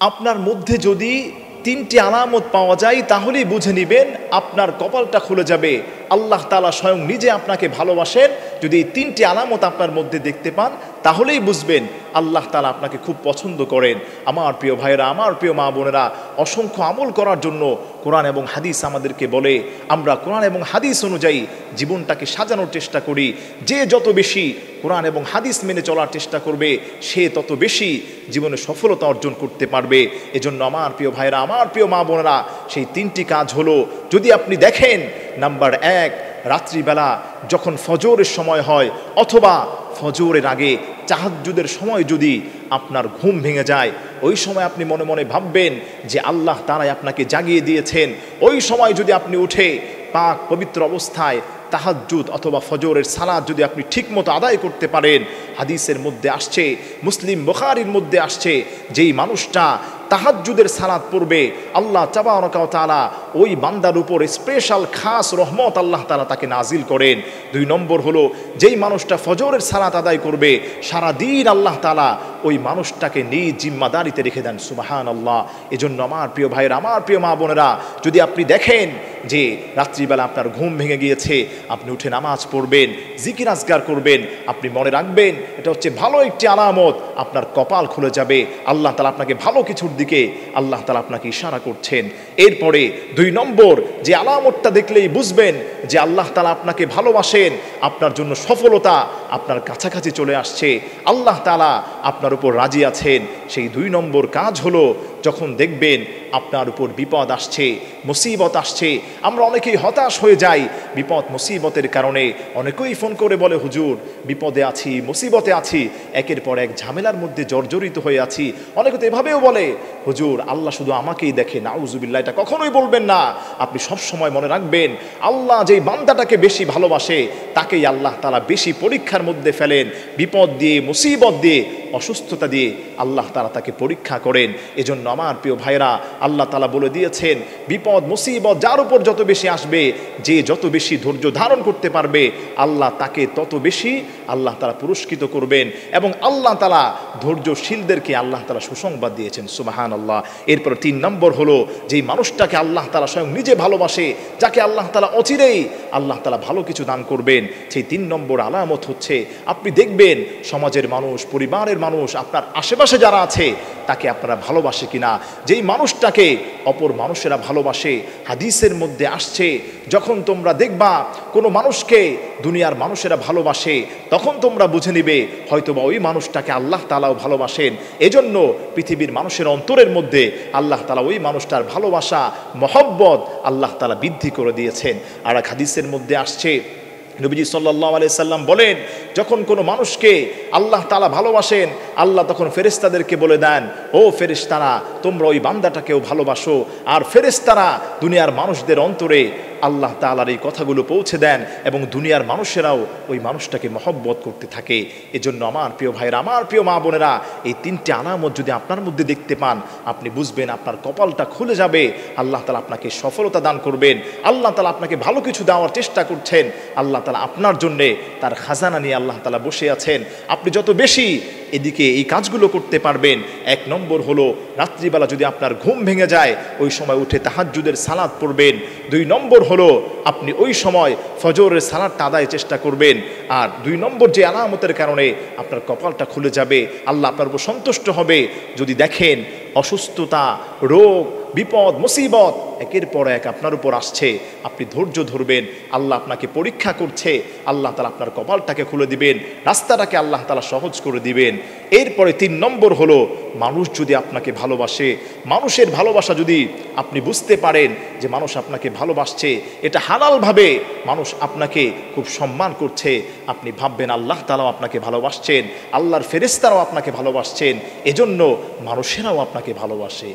আপনার মধ্যে যদি তিনটি আলামত পাওয়া যায় তাহলেই বুঝে নেবেন আপনার কপালটা খুলে যাবে। আল্লাহ তাআলা স্বয়ং নিজে আপনাকে ভালোবাসেন। যদি এই তিনটি আলামত আপনার মধ্যে দেখতে পান তাহলেই বুঝবেন আল্লাহ তাআলা আপনাকে খুব পছন্দ করেন। আমার প্রিয় ভাইয়েরা, আমার প্রিয় মা বোনেরা, অসংখ্য আমল করার জন্য কোরআন এবং হাদিস আমাদেরকে বলে আমরা কোরআন এবং হাদিস অনুযায়ী জীবনটাকে সাজানোর চেষ্টা করি। যে যত বেশি কোরআন এবং হাদিস মেনে চলার চেষ্টা করবে সে তত বেশি জীবনে সফলতা অর্জন করতে পারবে। এজন্য আমার প্রিয় ভাইয়েরা, আমার প্রিয় মা বোনেরা, সেই তিনটি কাজ হলো, যদি আপনি দেখেন, নাম্বার 1, রাত্রিবেলা যখন ফজরের সময় হয় অথবা ফজরের আগে তাহাজ্জুদের সময় যদি আপনার ঘুম ভেঙে যায়, ওই সময় আপনি মনে মনে ভাববেন যে আল্লাহ তাআলা আপনাকে জাগিয়ে দিয়েছেন। ওই সময় যদি আপনি উঠে পাক পবিত্র অবস্থায় তাহাজ্জুদ অথবা ফজরের সালাত যদি আপনি ঠিকমতো আদায় করতে পারেন, হাদিসের মধ্যে আসছে, মুসলিম বুখারীর মধ্যে আসছে, যেই মানুষটা তাহাজ্জুদের সালাত পড়বে আল্লাহ তাবারক ওয়া তাআলা ওই বান্দার উপর স্পেশাল খাস রহমত আল্লাহ তাআলা তাকে নাজিল করেন। 2 নম্বর হলো, যেই মানুষটা ফজরের সালাত আদায় করবে সারা দিন আল্লাহ তাআলা ওই মানুষটাকে নিজ জিম্মাদারিতে রেখে দেন। সুবহানাল্লাহ। এজন্য আমার প্রিয় ভাইয়েরা, আমার প্রিয় মা বোনেরা, যদি আপনি দেখেন যে রাত্রিবেলা আপনার ঘুম ভেঙে গিয়েছে, আপনি উঠে নামাজ পড়বেন, জিকির আজকার করবেন, আপনি মনে রাখবেন এটা হচ্ছে ভালো একটি আলামত, আপনার কপাল খুলে যাবে। আল্লাহ তাআলা আপনাকে ভালো কিছুর দিকে আল্লাহ তাআলা আপনাকে ইশারা করছেন। এরপরে 2 নম্বর যে আলামতটা দেখলেই বুঝবেন যে আল্লাহ তাআলা আপনাকে ভালোবাসেন, আপনার জন্য সফলতা আপনার কাছাকাছি চলে আসছে, আল্লাহ তাআলা আপনার উপর রাজি আছেন, সেই 2 নম্বর কাজ হলো, যখন দেখবেন আপনার উপর বিপদ আসছে, মুসিবত আসছে। আমরা অনেকেই হতাশ হয়ে যাই বিপদ মুসিবতের কারণে। অনেকেই ফোন করে বলে, হুজুর বিপদে আছি, মুসিবতে আছি, একের পর এক ঝামেলার মধ্যে জর্জরিত হয়ে আছি। অনেকে তো এভাবেও বলে, হুজুর আল্লাহ শুধু আমাকেই দেখে। নাউজুবিল্লাহ, এটা কখনোই বলবেন না। আপনি সবসময় মনে রাখবেন আল্লাহ যেই বান্দাটাকে বেশি ভালোবাসে তাকেই আল্লাহ তাআলা বেশি পরীক্ষার মধ্যে ফেলেন। বিপদ দিয়ে, মুসিবত দিয়ে, অসুস্থতা দিয়ে আল্লাহ তাআলা তাকে পরীক্ষা করেন। এজন্য আমার প্রিয় ভাইরা, আল্লাহ তাআলা বলে দিয়েছেন বিপদ মুসিবত যার উপর যত বেশি আসবে, যে যত বেশি ধৈর্য ধারণ করতে পারবে আল্লাহ তাকে তত বেশি আল্লাহ তাআলা পুরস্কৃত করবেন। এবং আল্লাহ তাআলা ধৈর্যশীলদেরকে আল্লাহ তাআলা সুসংবাদ দিয়েছেন। সুবহানাল্লাহ। এরপর 3 নম্বর হলো, যেই মানুষটাকে আল্লাহ তাআলা স্বয়ং নিজে ভালোবাসে, যাকে আল্লাহ তাআলা অচিরেই আল্লাহ তাআলা ভালো কিছু দান করবেন, সেই 3 নম্বর আলামত হচ্ছে, আপনি দেখবেন সমাজের মানুষ, পরিবারের মানুষ, আপনার আশেপাশে যারা আছে তাকে আপনারা ভালোবাসে কিনা। যেই মানুষটাকে অপর মানুষেরা ভালোবাসে, হাদিসের মধ্যে আসছে, যখন তোমরা দেখবা কোনো মানুষকে দুনিয়ার মানুষেরা ভালোবাসে তখন তোমরা বুঝে নিবে হয়তোবা ওই মানুষটাকে আল্লাহ তাআলাও ভালোবাসেন। এজন্য পৃথিবীর মানুষের অন্তরের মধ্যে আল্লাহ তাআলা ওই মানুষটার ভালোবাসা, মহব্বত আল্লাহ তাআলা বৃদ্ধি করে দিয়েছেন। আর এক হাদিসের মধ্যে আসছে, নবীজি সাল্লাল্লাহু আলাইহি সাল্লাম বলেন, যখন কোনো মানুষকে আল্লাহ তাআলা ভালোবাসেন আল্লাহ তখন ফেরেশতাদেরকে বলে দেন, ও ফেরেশতারা তোমরা ওই বান্দাটাকেও ভালোবাসো। আর ফেরেশতারা দুনিয়ার মানুষদের অন্তরে আল্লাহ তাআলার এই কথাগুলো পৌঁছে দেন এবং দুনিয়ার মানুষেরাও ওই মানুষটাকে মহব্বত করতে থাকে। এজন্য আমার প্রিয় ভাইরা, আমার প্রিয় মা বোনেরা, এই 3টে আলামত যদি আপনার মধ্যে দেখতে পান, আপনি বুঝবেন আপনার কপালটা খুলে যাবে। আল্লাহ তাআলা আপনাকে সফলতা দান করবেন। আল্লাহ তাআলা আপনাকে ভালো কিছু দেওয়ার চেষ্টা করছেন। আল্লাহ তাআলা আপনার জন্যে তার খাজানা নিয়ে আল্লাহ তাআলা বসে আছেন। আপনি যত বেশি এদিকে এই কাজগুলো করতে পারবেন, 1 নম্বর হলো, রাত্রিবেলা যদি আপনার ঘুম ভেঙে যায় ওই সময় উঠে তাহাজ্জুদের সালাত পড়বেন। 2 নম্বর হলো, আপনি ওই সময় ফজরের সালাতটা আদায়ের চেষ্টা করবেন। আর 2 নম্বর যে আলামতের কারণে আপনার কপালটা খুলে যাবে, আল্লাহ আপনার উপর সন্তুষ্ট হবে, যদি দেখেন অসুস্থতা, রোগ, বিপদ, মুসিবত একের পর এক আপনার উপর আসছে, আপনি ধৈর্য ধরবেন। আল্লাহ আপনাকে পরীক্ষা করছে, আল্লাহ তাআলা আপনার কপালটাকে খুলে দিবেন, রাস্তাটাকে আল্লাহ তাআলা সহজ করে দিবেন। এরপরে 3 নম্বর হলো, মানুষ যদি আপনাকে ভালোবাসে, মানুষের ভালোবাসা যদি আপনি বুঝতে পারেন যে মানুষ আপনাকে ভালোবাসছে, এটা হালালভাবে মানুষ আপনাকে খুব সম্মান করছে, আপনি ভাববেন আল্লাহ তাআলাও আপনাকে ভালোবাসছেন, আল্লাহর ফেরেশতারাও আপনাকে ভালোবাসছেন, এজন্য মানুষেরাও আপনাকে ভালোবাসে।